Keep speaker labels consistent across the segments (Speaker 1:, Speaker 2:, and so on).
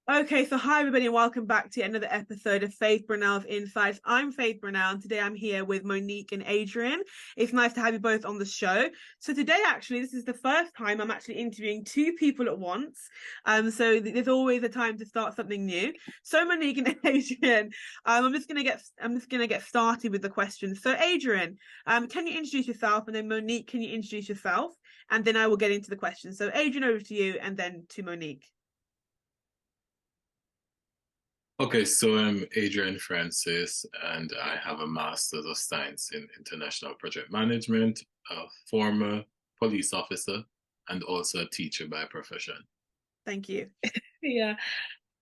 Speaker 1: Okay, so hi everybody and welcome back to another episode of Faith Brunel's Insights. I'm Faith Brunel and today I'm here with Monique and Adrian. It's nice to have you both on the show. So today actually this is the first time I'm actually interviewing two people at once. So there's always a time to start something new. So Monique and Adrian, I'm just gonna get started with the questions. So Adrian, can you introduce yourself, and then Monique, can you introduce yourself? And then I will get into the questions. So Adrian, over to you, and then to Monique.
Speaker 2: Okay, so I'm Adrian Francis, and I have a Master's of Science in International Project Management, a former police officer, and also a teacher by profession.
Speaker 1: Thank you.
Speaker 3: Yeah.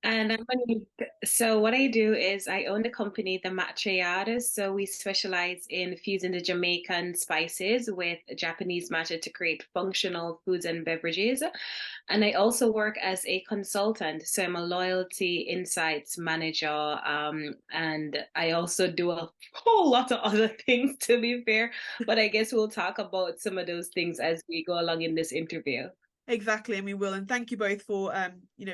Speaker 3: And I'm Monique. So what I do is I own the company, the Matcha Yaad. So we specialize in fusing the Jamaican spices with Japanese matcha to create functional foods and beverages. And I also work as a consultant. So I'm a loyalty insights manager. And I also do a whole lot of other things, to be fair. But I guess we'll talk about some of those things as we go along in this interview.
Speaker 1: Exactly, and we will. And thank you both for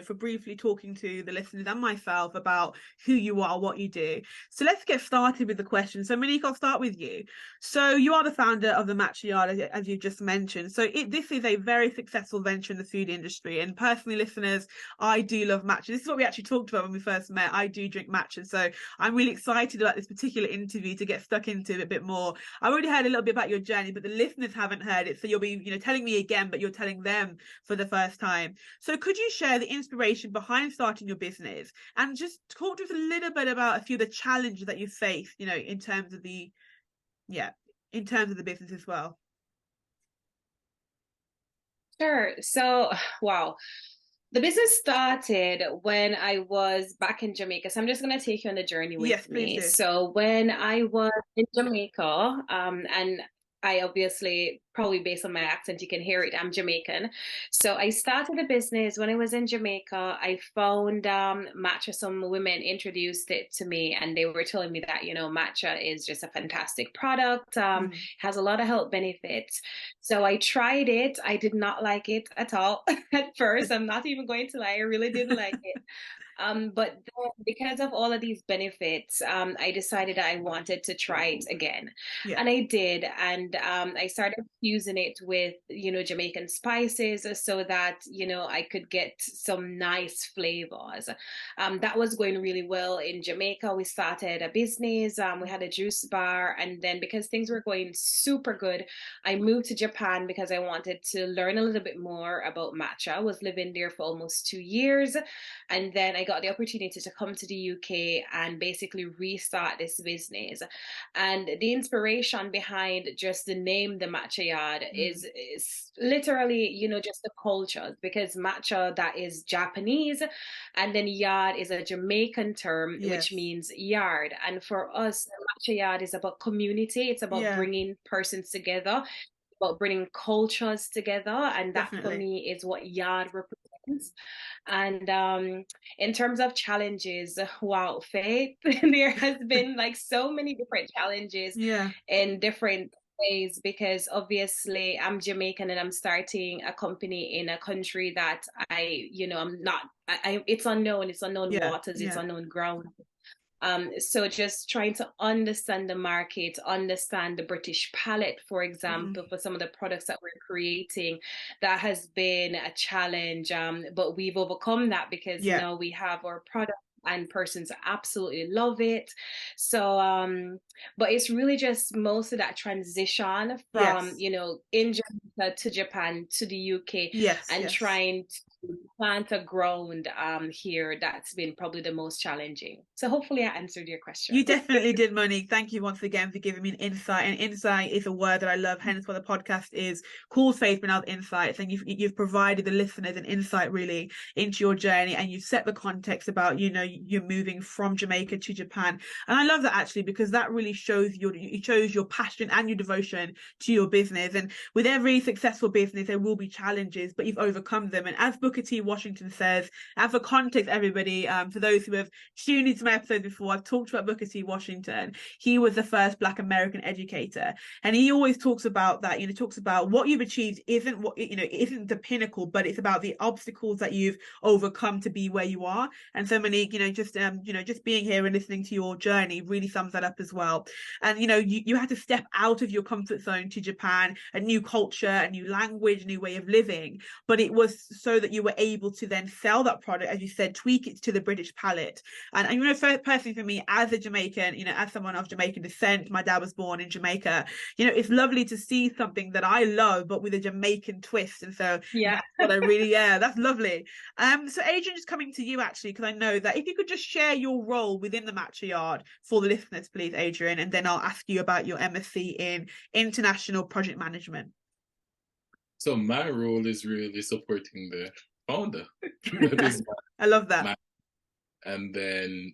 Speaker 1: for briefly talking to the listeners and myself about who you are, what you do. So let's get started with the question. So Monique, I'll start with you. So you are the founder of the Matcha Yaad, as you just mentioned. So this is a very successful venture in the food industry. And personally, listeners, I do love matcha. This is what we actually talked about when we first met. I do drink matcha, so I'm really excited about this particular interview to get stuck into it a bit more. I already heard a little bit about your journey, but the listeners haven't heard it. So you'll be, telling me again, but you're telling them for the first time. So could you share the inspiration behind starting your business and just talk to us a little bit about a few of the challenges that you face, in terms of the business as well?
Speaker 3: Sure. So, wow. The business started when I was back in Jamaica. So I'm just going to take you on the journey with me. So when I was in Jamaica, and I obviously, probably based on my accent, you can hear it, I'm Jamaican. So I started a business when I was in Jamaica. I found matcha. Some women introduced it to me and they were telling me that, matcha is just a fantastic product, has a lot of health benefits. So I tried it. I did not like it at all at first. I'm not even going to lie. I really didn't like it. But then because of all of these benefits, I decided I wanted to try it again.
Speaker 1: Yeah.
Speaker 3: And I did. And I started fusing it with, Jamaican spices so that, I could get some nice flavors. That was going really well in Jamaica. We started a business. We had a juice bar. And then because things were going super good, I moved to Japan because I wanted to learn a little bit more about matcha. I was living there for almost 2 years. And then I got the opportunity to come to the UK and basically restart this business. And the inspiration behind just the name, the Matcha Yaad, is literally, just the cultures, because matcha, that is Japanese, and then yard is a Jamaican term, which means yard. And for us, the Matcha Yaad is about community. It's about bringing persons together, about bringing cultures together, and that for me is what yard represents. And in terms of challenges, wow, Faith, there has been like so many different challenges in different ways, because obviously I'm Jamaican and I'm starting a company in a country that I'm not, it's unknown, waters, it's unknown ground. So just trying to understand the market, understand the British palate, for example, for some of the products that we're creating, that has been a challenge. But we've overcome that because now we have our product and persons absolutely love it. So, but it's really just most of that transition from, in Jamaica to Japan to the UK, and trying to plant a ground here. That's been probably the most challenging. So hopefully I answered your question.
Speaker 1: You definitely did, Monique. Thank you once again for giving me an insight. And insight is a word that I love, hence why the podcast is called Faith Brunel's Insights. And you've provided the listeners an insight really into your journey, and you've set the context about, your you're moving from Jamaica to Japan. And I love that, actually, because that really shows your passion and your devotion to your business. And with every successful business, there will be challenges, but you've overcome them. And as Booker T. Washington says, and for context, everybody, for those who have tuned into my episode before, I've talked about Booker T. Washington. He was the first Black American educator, and he always talks about that. Talks about what you've achieved isn't isn't the pinnacle, but it's about the obstacles that you've overcome to be where you are. And so, Monique, just being here and listening to your journey really sums that up as well. And you had to step out of your comfort zone to Japan, a new culture, a new language, a new way of living, but it was so that you were able to then sell that product, as you said, tweak it to the British palate. And personally for me, as a Jamaican, as someone of Jamaican descent, my dad was born in Jamaica, it's lovely to see something that I love but with a Jamaican twist. And so
Speaker 3: yeah,
Speaker 1: that's what I really that's lovely. So Adrian, just coming to you, actually, because I know that if you could just share your role within the Matcha Yard for the listeners, please, Adrian, and then I'll ask you about your MSc in International Project Management.
Speaker 2: So my role is really supporting the founder.
Speaker 1: I love that.
Speaker 2: And then,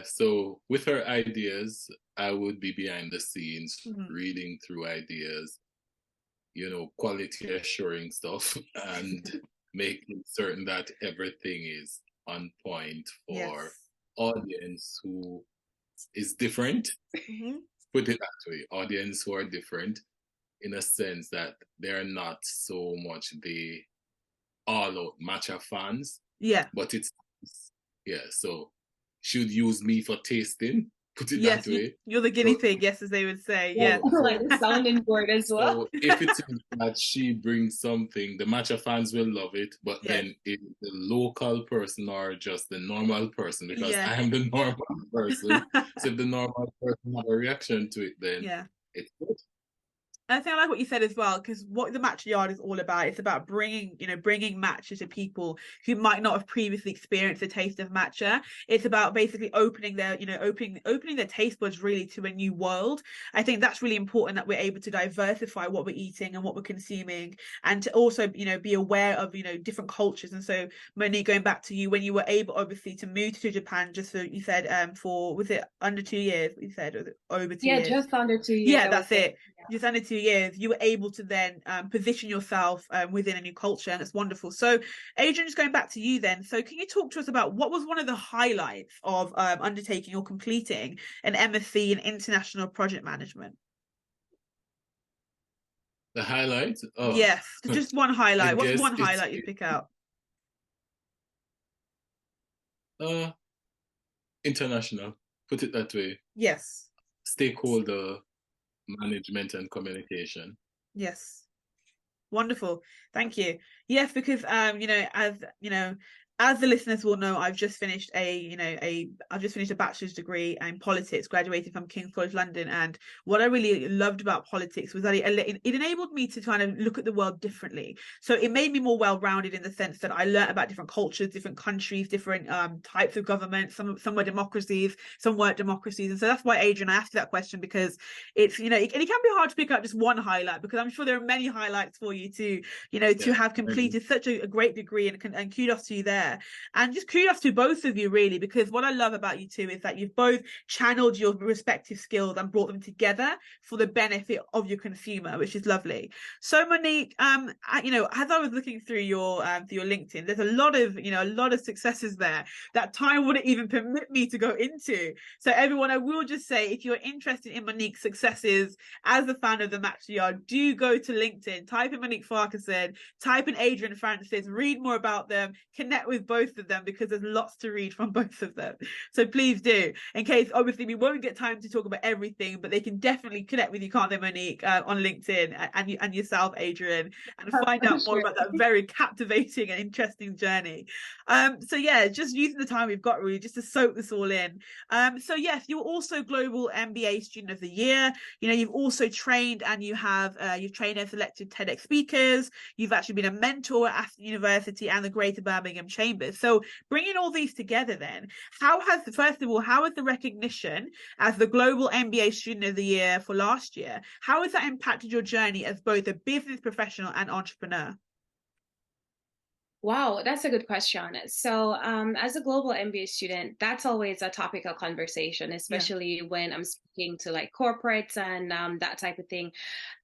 Speaker 2: so with her ideas, I would be behind the scenes, reading through ideas, quality assuring stuff, and making certain that everything is on point for audience who is different. Put it that way, audience who are different, in a sense that they're not so much the all-out matcha fans.
Speaker 1: Yeah.
Speaker 2: But so should use me for tasting, put it that way.
Speaker 1: You're the guinea pig, yes, as they would say. Yeah.
Speaker 3: Like the sounding board as well.
Speaker 2: So if it's that she brings something, the matcha fans will love it, but then if the local person or just the normal person, because I am the normal person, so if the normal person have a reaction to it, then it's good.
Speaker 1: I think I like what you said as well, because what the Matcha Yard is all about, it's about bringing matcha to people who might not have previously experienced the taste of matcha. It's about basically opening their taste buds really to a new world. I think that's really important, that we're able to diversify what we're eating and what we're consuming, and to also be aware of different cultures. And so, Monique, going back to you, when you were able obviously to move to Japan, just so you said for, was it under 2 years? You said, or was it over 2 years?
Speaker 3: Yeah, just under 2 years.
Speaker 1: Yeah, that's it. Just under 2 years, you were able to then position yourself within a new culture, and it's wonderful. So, Adrian, just going back to you then. So, can you talk to us about what was one of the highlights of undertaking or completing an MSc in International Project Management?
Speaker 2: The highlight? Oh.
Speaker 1: Yes, just one highlight. What's one highlight you pick out?
Speaker 2: International. Put it that way.
Speaker 1: Yes.
Speaker 2: Stakeholder management and communication.
Speaker 1: Yes. Wonderful. Thank you. Yes, because as the listeners will know, I've just finished a bachelor's degree in politics, graduated from King's College London. And what I really loved about politics was that it enabled me to kind of look at the world differently. So it made me more well-rounded in the sense that I learned about different cultures, different countries, different types of government. Some were democracies, some weren't democracies. And so that's why, Adrian, I asked you that question, because it's, and it can be hard to pick out just one highlight, because I'm sure there are many highlights for you to have completed such a great degree, and kudos to you there. And just kudos to both of you, really, because what I love about you two is that you've both channeled your respective skills and brought them together for the benefit of your consumer, which is lovely. So, Monique, as I was looking through your LinkedIn, there's a lot of successes there that time wouldn't even permit me to go into. So, everyone, I will just say, if you're interested in Monique's successes as a fan of the Matcha Yard, do go to LinkedIn, type in Monique Farquharson, type in Adrian Francis, read more about them, connect with both of them, because there's lots to read from both of them. So please do, in case obviously we won't get time to talk about everything, but they can definitely connect with you, can't they, Monique, on LinkedIn, and yourself, Adrian, and find out more about that very captivating and interesting journey. So yeah, just using the time we've got really just to soak this all in. So yes, you're also Global MBA Student of the Year. You've also trained, and you've trained and selected TEDx speakers. You've actually been a mentor at Aston University and the Greater Birmingham Chambers. So bringing all these together then, how has the recognition as the Global MBA Student of the Year for last year, how has that impacted your journey as both a business professional and entrepreneur?
Speaker 3: Wow, that's a good question. So, as a global MBA student, that's always a topic of conversation,
Speaker 1: Yeah,
Speaker 3: especially when I'm speaking to like corporates and that type of thing.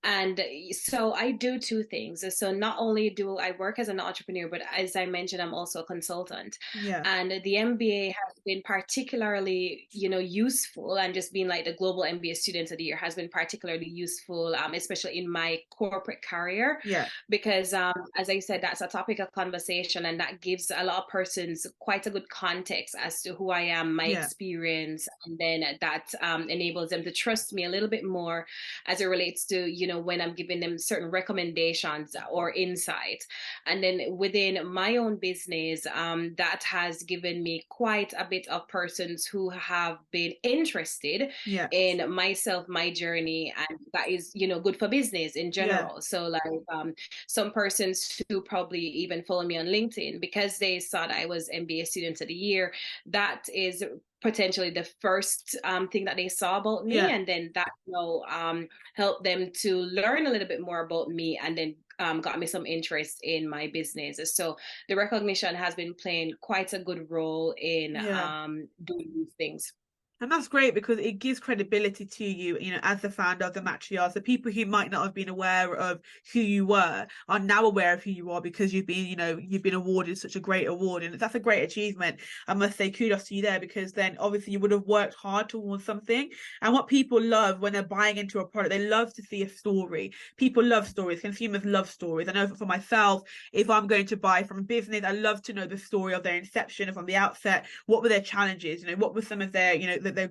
Speaker 3: And so I do two things. So not only do I work as an entrepreneur, but as I mentioned, I'm also a consultant.
Speaker 1: yeah,
Speaker 3: And the MBA has been particularly, useful, and just being like the global MBA student of the year has been particularly useful, especially in my corporate career,
Speaker 1: yeah,
Speaker 3: because as I said, that's a topic of conversation, and that gives a lot of persons quite a good context as to who I am, my
Speaker 1: yeah,
Speaker 3: experience, and then that enables them to trust me a little bit more as it relates to, when I'm giving them certain recommendations or insights. And then within my own business, that has given me quite a bit of persons who have been interested
Speaker 1: yeah,
Speaker 3: in myself, my journey, and that is, good for business in
Speaker 1: yeah,
Speaker 3: general. So like some persons who probably even follow me on LinkedIn because they saw that I was MBA student of the year, that is potentially the first thing that they saw about me,
Speaker 1: yeah.
Speaker 3: and then that helped them to learn a little bit more about me, and then got me some interest in my business. So the recognition has been playing quite a good role in
Speaker 1: Yeah.
Speaker 3: doing these things.
Speaker 1: And that's great because it gives credibility to you, as the founder of the Matcha Yaad. So people who might not have been aware of who you were are now aware of who you are because you've been awarded such a great award. And that's a great achievement. I must say kudos to you there, because then obviously you would have worked hard towards something. And what people love when they're buying into a product, they love to see a story. People love stories. Consumers love stories. I know for myself, if I'm going to buy from a business, I love to know the story of their inception from the outset. What were their challenges? What were some of their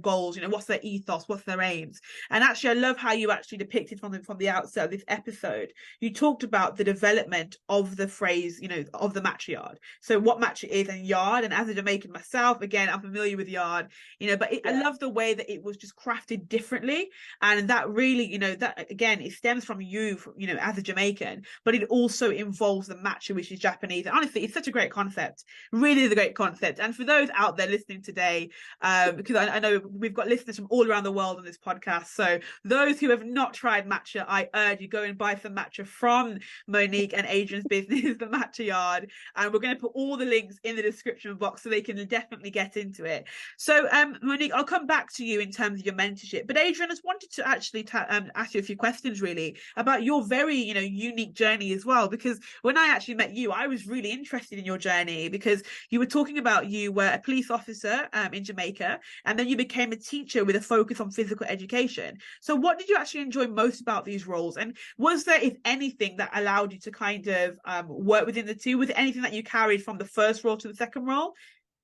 Speaker 1: goals? What's their ethos? What's their aims? And actually, I love how you actually depicted from the outset of this episode. You talked about the development of the phrase, of the Matcha Yaad. So what matcha is and yard, and as a Jamaican myself, again, I'm familiar with yard. But I love the way that it was just crafted differently, and that really, that again, it stems from you, as a Jamaican, but it also involves the matcha, which is Japanese. And honestly, it's such a great concept. Really is a great concept. And for those out there listening today, because I know we've got listeners from all around the world on this podcast. So those who have not tried matcha, I urge you go and buy some matcha from Monique and Adrian's business, the Matcha Yaad. And we're going to put all the links in the description box so they can definitely get into it. So Monique, I'll come back to you in terms of your mentorship. But Adrian, I just wanted to actually ask you a few questions really about your very, unique journey as well. Because when I actually met you, I was really interested in your journey because you were talking about you were a police officer in Jamaica, and then you became a teacher with a focus on physical education. So what did you actually enjoy most about these roles? And was there, if anything, that allowed you to kind of work within the two? Was there anything that you carried from the first role to the second role?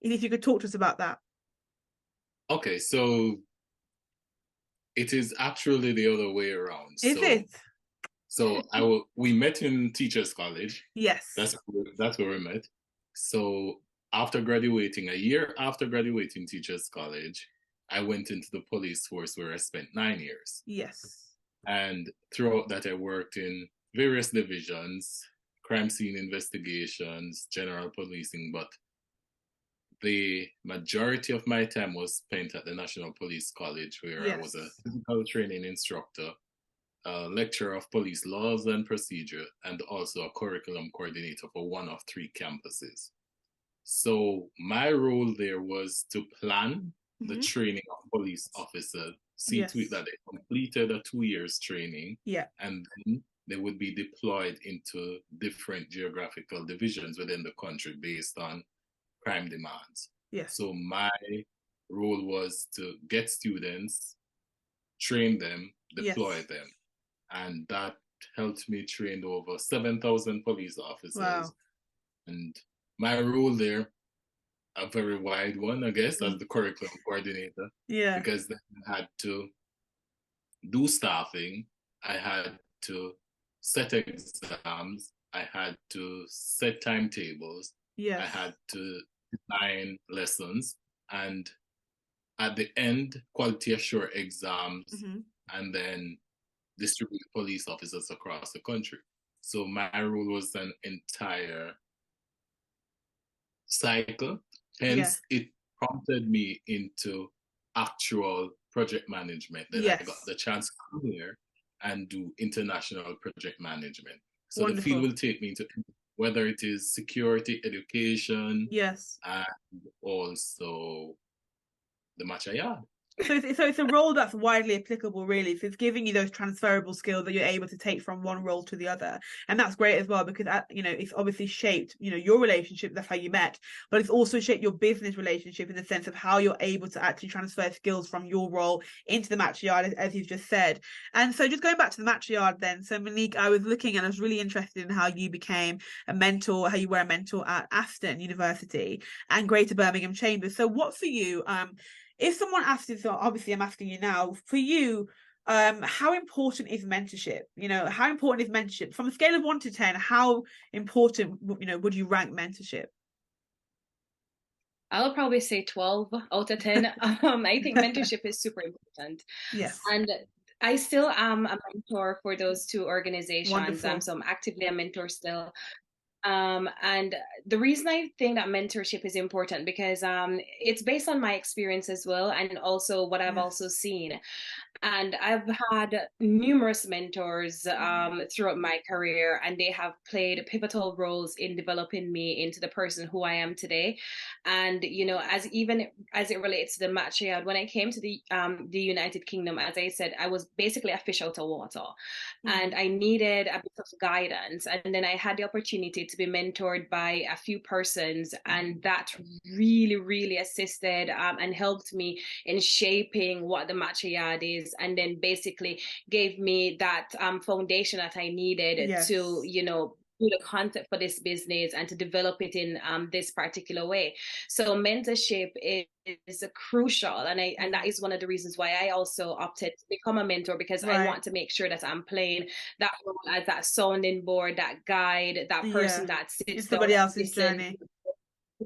Speaker 1: If you could talk to us about that.
Speaker 2: Okay, so it is actually the other way around.
Speaker 1: Is it?
Speaker 2: So we met in Teachers College.
Speaker 1: Yes.
Speaker 2: That's where we met. So after graduating, a year after graduating Teachers College, I went into the police force where I spent 9 years.
Speaker 1: Yes.
Speaker 2: And throughout that, I worked in various divisions, crime scene investigations, general policing, but the majority of my time was spent at the National Police College, where I was a physical training instructor, a lecturer of police laws and procedure, and also a curriculum coordinator for one of 3 campuses. So my role there was to plan the training of police officers, see to it that they completed a 2 years training, and then they would be deployed into different geographical divisions within the country based on crime demands. So my role was to get students, train them, deploy them, and that helped me train over 7,000 police officers.
Speaker 1: Wow.
Speaker 2: And my role there, a very wide one, I guess, as the curriculum coordinator. Because then I had to do staffing, I had to set exams, I had to set timetables, I had to design lessons, and at the end, quality assure exams, and then distribute police officers across the country. So my role was an entire cycle. Hence, it prompted me into actual project management. Then I got the chance to come here and do international project management. So the field will take me into whether it is security, education,
Speaker 1: Yes.
Speaker 2: and also the Matcha Yaad.
Speaker 1: So it's a role that's widely applicable, really. So it's giving you those transferable skills that you're able to take from one role to the other, and that's great as well because it's obviously shaped your relationship. That's how you met, but it's also shaped your business relationship in the sense of how you're able to actually transfer skills from your role into the Matcha Yaad, as you've just said. And so just going back to the Matcha Yaad, then. So Monique, I was looking and I was really interested in how you became a mentor, how you were a mentor at Aston University and Greater Birmingham Chambers. So what for you? If someone asks you, so obviously I'm asking you now, for you, how important is mentorship? How important is mentorship? From a scale of 1 to 10, how important, would you rank mentorship?
Speaker 3: I'll probably say 12 out of 10. I think mentorship is super important.
Speaker 1: Yes.
Speaker 3: And I still am a mentor for those two organizations.
Speaker 1: Wonderful.
Speaker 3: So I'm actively a mentor still. And the reason I think that mentorship is important because it's based on my experience as well, and also what I've also seen. And I've had numerous mentors throughout my career, and they have played pivotal roles in developing me into the person who I am today. And as it relates to the Matcha Yaad, when I came to the United Kingdom, as I said, I was basically a fish out of water, and I needed a bit of guidance. And then I had the opportunity to be mentored by a few persons, and that really, really assisted and helped me in shaping what the Matcha Yaad is, and then basically gave me that foundation that I needed to do the concept for this business and to develop it in this particular way. So mentorship is a crucial, and that is one of the reasons why I also opted to become a mentor, because I want to make sure that I'm playing that role as that sounding board, that guide, that person that sits down
Speaker 1: somebody else's journey,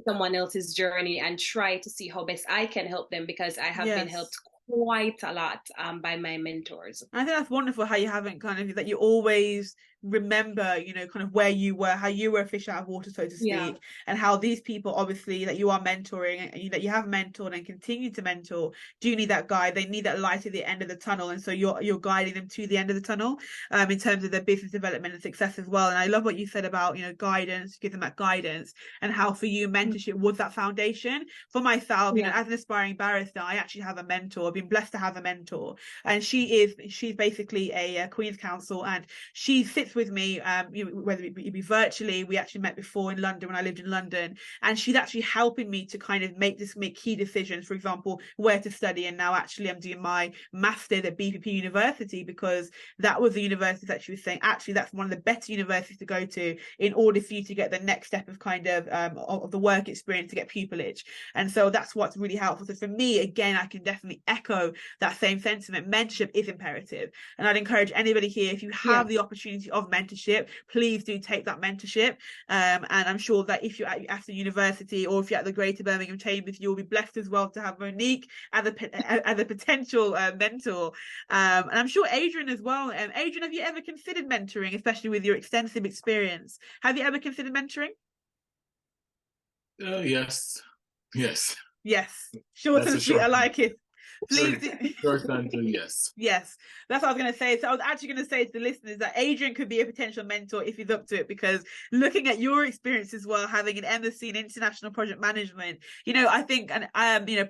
Speaker 3: someone else's journey, and try to see how best I can help them, because I have been helped quite a lot by my mentors.
Speaker 1: I think that's wonderful how you haven't that you always remember, kind of where you were, how you were a fish out of water, so to speak, and how these people obviously that you are mentoring and that you have mentored and continue to mentor do need that guide. They need that light at the end of the tunnel, and so you're guiding them to the end of the tunnel in terms of their business development and success as well. And I love what you said about guidance, give them that guidance, and how for you mentorship was that foundation. For myself, as an aspiring barrister, I actually have a mentor. I've been blessed to have a mentor, and she's basically a Queen's Counsel, and she sits with me whether it be virtually. We actually met before in London when I lived in London, and she's actually helping me to kind of make key decisions, for example, where to study. And now actually I'm doing my master's at BPP University, because that was the university that she was saying actually that's one of the better universities to go to in order for you to get the next step of kind of the work experience, to get pupillage. And so that's what's really helpful. So for me, again, I can definitely echo that same sentiment. Mentorship is imperative, and I'd encourage anybody here, if you have the opportunity of mentorship, please do take that mentorship. And I'm sure that if you're at Aston University, or if you're at the Greater Birmingham Chambers, you'll be blessed as well to have Monique as a potential mentor. And I'm sure Adrian as well. Adrian, have you ever considered mentoring, especially with your extensive experience? Have you ever considered mentoring?
Speaker 2: Yes.
Speaker 1: Short and sweet. I like it. Please
Speaker 2: short answer, yes.
Speaker 1: Yes, that's what I was going to say. So I was actually going to say to the listeners that Adrian could be a potential mentor if he's up to it, because looking at your experience as well, having an MSc in international project management, I think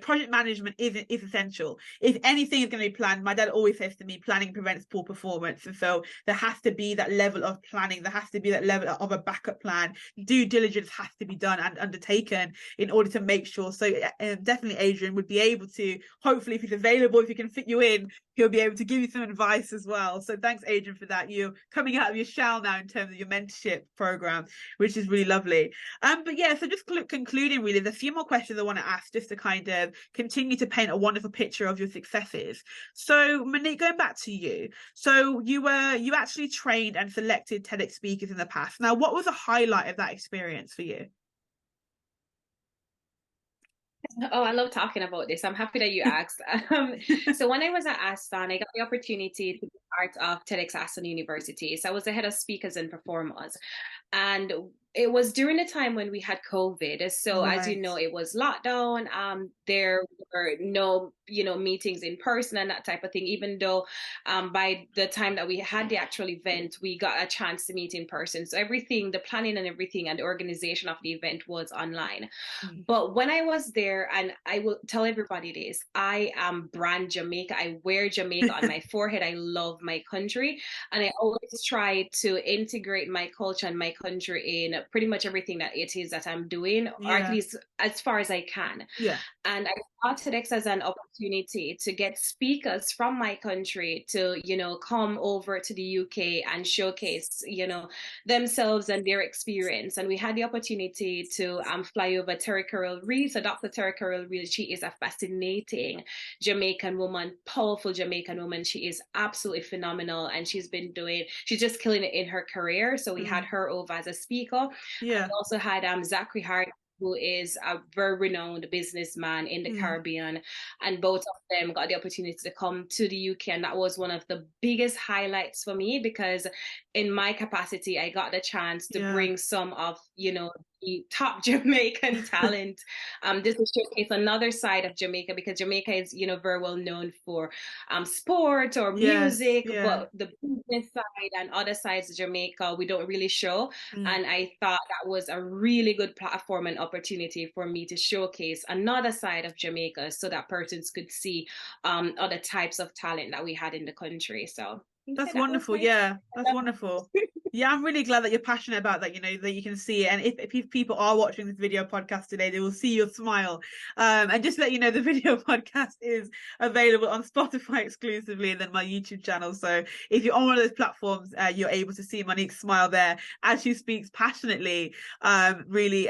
Speaker 1: project management is essential. If anything is going to be planned, my dad always says to me, planning prevents poor performance. And so there has to be that level of planning. There has to be that level of a backup plan. Due diligence has to be done and undertaken in order to make sure. So definitely Adrian would be able to, hopefully, if he's available, if he can fit you in, he'll be able to give you some advice as well. So thanks, Adrian, for that. You're coming out of your shell now in terms of your mentorship program, which is really lovely. But yeah, so just concluding, really, there's a few more questions I want to ask just to kind of continue to paint a wonderful picture of your successes. So Monique, going back to you. So you actually trained and selected TEDx speakers in the past. Now, what was a highlight of that experience for you?
Speaker 3: Oh, I love talking about this. I'm happy that you asked. So when I was at Aston, I got the opportunity to be part of TEDx Aston University. So I was the head of speakers and performers. And it was during the time when we had COVID. So as you
Speaker 1: Right.
Speaker 3: know, it was lockdown. There were no, meetings in person and that type of thing, even though by the time that we had the actual event, we got a chance to meet in person. So everything, the planning and everything and the organization of the event was online.
Speaker 1: Mm.
Speaker 3: But when I was there, and I will tell everybody this, I am brand Jamaica. I wear Jamaica on my forehead. I love my country. And I always try to integrate my culture and my country in pretty much everything that it is that I'm doing, or at
Speaker 1: Yeah.
Speaker 3: least as far as I can.
Speaker 1: Yeah.
Speaker 3: And I saw TEDx as an opportunity to get speakers from my country to, come over to the UK and showcase, themselves and their experience. And we had the opportunity to fly over Terry Carroll Reed. So Dr. Terry Carroll Reed, she is a fascinating Jamaican woman, powerful Jamaican woman. She is absolutely phenomenal. And she's just killing it in her career. So we had her over as a speaker.
Speaker 1: Yeah.
Speaker 3: We also had Zachary Hart, who is a very renowned businessman in the Caribbean. And both of them got the opportunity to come to the UK. And that was one of the biggest highlights for me, because in my capacity, I got the chance to bring some of, the top Jamaican talent. This is showcase another side of Jamaica, because Jamaica is, very well known for sport or music, but the business side and other sides of Jamaica, we don't really show. And I thought that was a really good platform and opportunity for me to showcase another side of Jamaica, so that persons could see other types of talent that we had in the country. So
Speaker 1: that's wonderful. Yeah, that's wonderful. Yeah, I'm really glad that you're passionate about that, that you can see it. And if people are watching this video podcast today, they will see your smile. And just let you know, the video podcast is available on Spotify exclusively, and then my YouTube channel. So if you're on one of those platforms, you're able to see Monique's smile there as she speaks passionately, really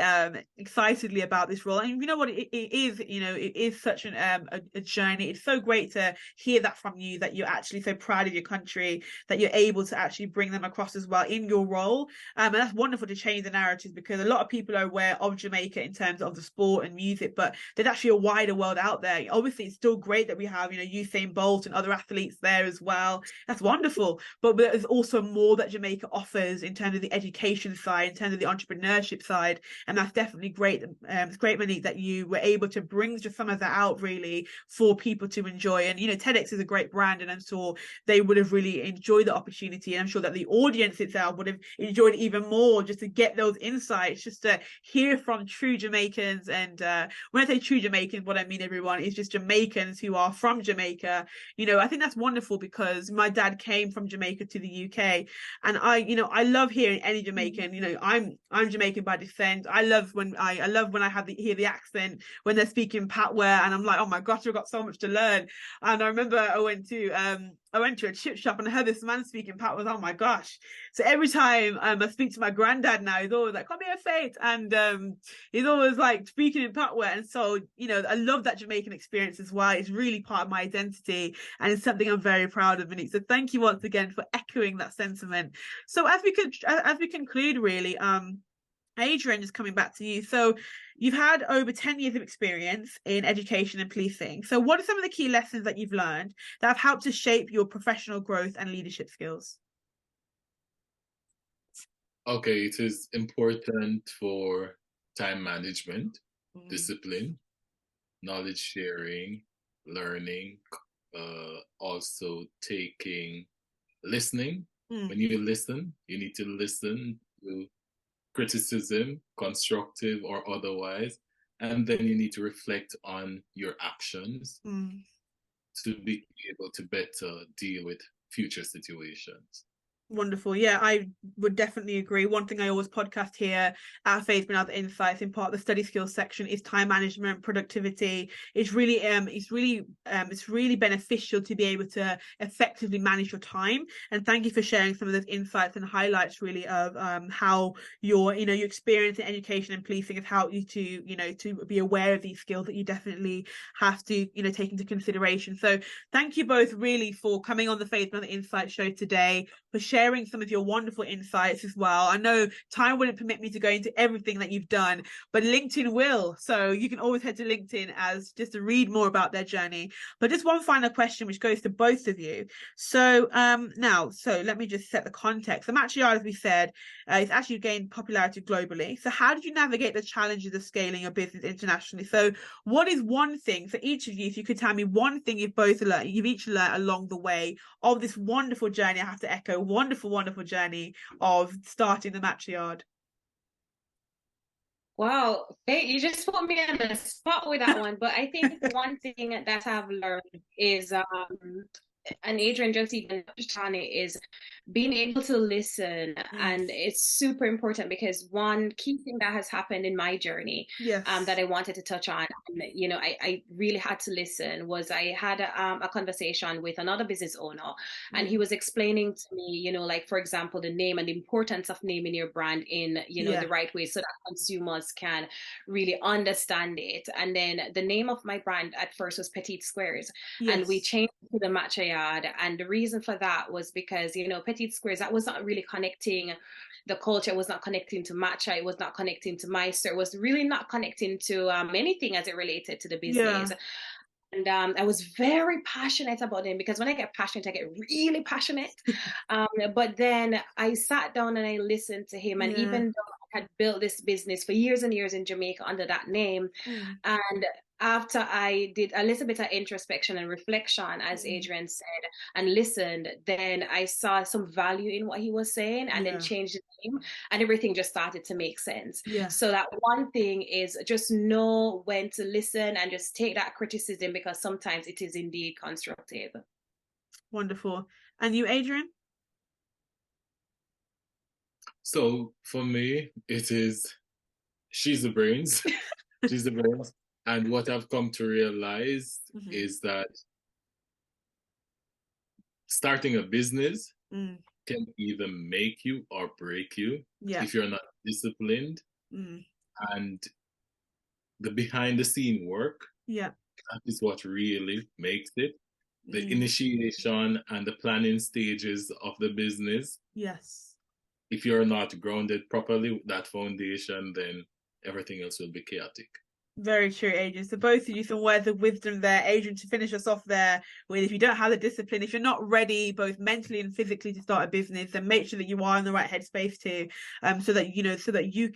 Speaker 1: excitedly about this role. And you know what, it is such a journey. It's so great to hear that from you, that you're actually so proud of your country, that you're able to actually bring them across as well in your role. And that's wonderful to change the narrative, because a lot of people are aware of Jamaica in terms of the sport and music, but there's actually a wider world out there. Obviously, it's still great that we have, Usain Bolt and other athletes there as well. That's wonderful. But there's also more that Jamaica offers in terms of the education side, in terms of the entrepreneurship side. And that's definitely great. It's great, Monique, that you were able to bring just some of that out really for people to enjoy. And, TEDx is a great brand, and I'm sure they would have really enjoyed the opportunity. And I'm sure that the audience itself would have enjoyed even more, just to get those insights, just to hear from true Jamaicans. And when I say true Jamaicans, what I mean, everyone, is just Jamaicans who are from Jamaica. I think that's wonderful, because my dad came from Jamaica to the UK, and I love hearing any Jamaican. I'm Jamaican by descent. I love when I hear the accent when they're speaking patois, and I'm like, oh my gosh, I've got so much to learn. And I remember I went to a chip shop, and I heard this man speaking patois. Oh my gosh. So every time I speak to my granddad now, he's always like, come here, Faith. And he's always like speaking in patois. And so, I love that Jamaican experience as well. It's really part of my identity, and it's something I'm very proud of, Monique. So thank you once again for echoing that sentiment. So as we conclude, really, Adrian, just coming back to you. So you've had over 10 years of experience in education and policing. So what are some of the key lessons that you've learned that have helped to shape your professional growth and leadership skills?
Speaker 2: Okay, it is important for time management, discipline, knowledge sharing, learning, also listening. When you listen, you need to listen to criticism, constructive or otherwise, and then you need to reflect on your actions to be able to better deal with future situations.
Speaker 1: Wonderful. Yeah, I would definitely agree. One thing I always podcast here at Faith and Other Insights, in part of the study skills section, is time management, productivity. It's really beneficial to be able to effectively manage your time. And thank you for sharing some of those insights and highlights really of how your experience in education and policing has helped you to be aware of these skills that you definitely have to take into consideration. So thank you both really for coming on the Faith and Other Insights show today, for sharing sharing some of your wonderful insights as well. I know time wouldn't permit me to go into everything that you've done, but LinkedIn will. So you can always head to LinkedIn as just to read more about their journey. But just one final question, which goes to both of you. So so let me just set the context. The Matcha Yaad, as we said, it's actually gained popularity globally. So how did you navigate the challenges of scaling your business internationally? So what is one thing for each of you, if you could tell me one thing you've each learned along the way of this wonderful journey? I have to echo, wonderful journey of starting the Matcha Yaad.
Speaker 3: Wow, you just put me on the spot with that one. But I think one thing that I've learned is, and Adrian just even touched on it, is being able to listen. And it's super important because one key thing that has happened in my journey, that I wanted to touch on, and, you know, I really had to listen, was I had a conversation with another business owner, and he was explaining to me, you know, like, for example, the name and the importance of naming your brand in, you know, the right way so that consumers can really understand it. And then the name of my brand at first was Petite Squares, and we changed to the Matcha Yaad. And the reason for that was because, you know, Petite Squares, that was not really connecting the culture. It was not connecting to matcha. It was not connecting to Meister. It was really not connecting to anything as it related to the business. And I was very passionate about them, because when I get passionate, I get really passionate. But then I sat down and I listened to him. And even though I had built this business for years and years in Jamaica under that name, and after I did a little bit of introspection and reflection, as Adrian said, and listened, then I saw some value in what he was saying, and then changed the name, and everything just started to make sense. So that one thing is just know when to listen and just take that criticism, because sometimes it is indeed constructive.
Speaker 1: Wonderful. And you, Adrian?
Speaker 2: So for me, it is, she's the brains. She's the brains. And what I've come to realize is that starting a business can either make you or break you if you're not disciplined. And the behind the scene work, that is what really makes it. The initiation and the planning stages of the business. If you're not grounded properly with that foundation, then everything else will be chaotic.
Speaker 1: Very true, Adrian. So both of you, some words of wisdom there. Adrian, to finish us off there with, if you don't have the discipline, if you're not ready both mentally and physically to start a business, then make sure that you are in the right headspace too, so that you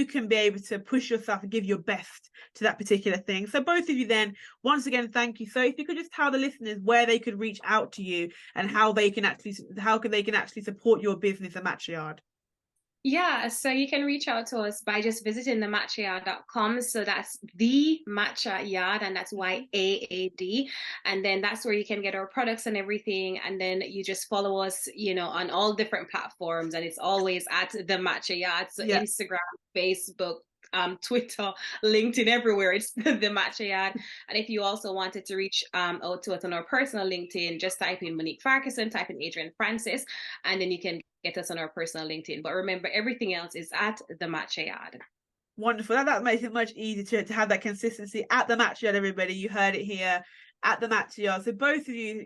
Speaker 1: can be able to push yourself and give your best to that particular thing. So both of you then, once again, thank you. So if you could just tell the listeners where they could reach out to you and how they can actually support your business at Matcha Yaad.
Speaker 3: Yeah, so you can reach out to us by just visiting the matchayaad.com. So that's the Matcha Yaad, and that's YAAD. And then that's where you can get our products and everything. And then you just follow us, you know, on all different platforms. And it's always at the Matcha Yaad. So Instagram, Facebook, Twitter, LinkedIn, everywhere. It's the Matcha Yaad. And if you also wanted to reach out to us on our personal LinkedIn, just type in Monique Farquharson, type in Adrian Francis, and then you can get us on our personal LinkedIn. But remember, everything else is at the Matcha Yaad.
Speaker 1: Wonderful. That makes it much easier to have that consistency at the Matcha Yaad, everybody. You heard it here at the Matcha Yaad. So both of you,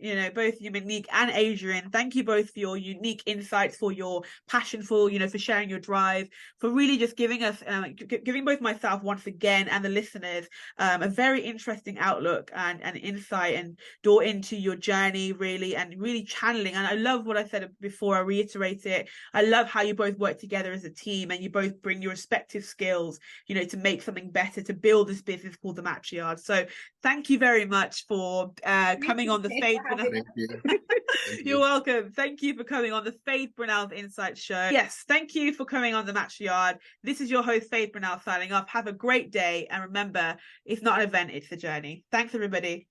Speaker 1: Monique and Adrian, thank you both for your unique insights, for your passion, for sharing your drive, for really just giving us, giving both myself once again and the listeners a very interesting outlook and insight and door into your journey, really, and really channeling. And I love what I said before, I reiterate it. I love how you both work together as a team and you both bring your respective skills, to make something better, to build this business called the Matcha Yaad. So thank you very much for coming on the Faith Brunel. You're welcome. Thank you for coming on the Faith Brunel's Insight Show. Yes, thank you for coming on the Matcha Yaad. This is your host, Faith Brunel, signing off. Have a great day. And remember, it's not an event, it's a journey. Thanks, everybody.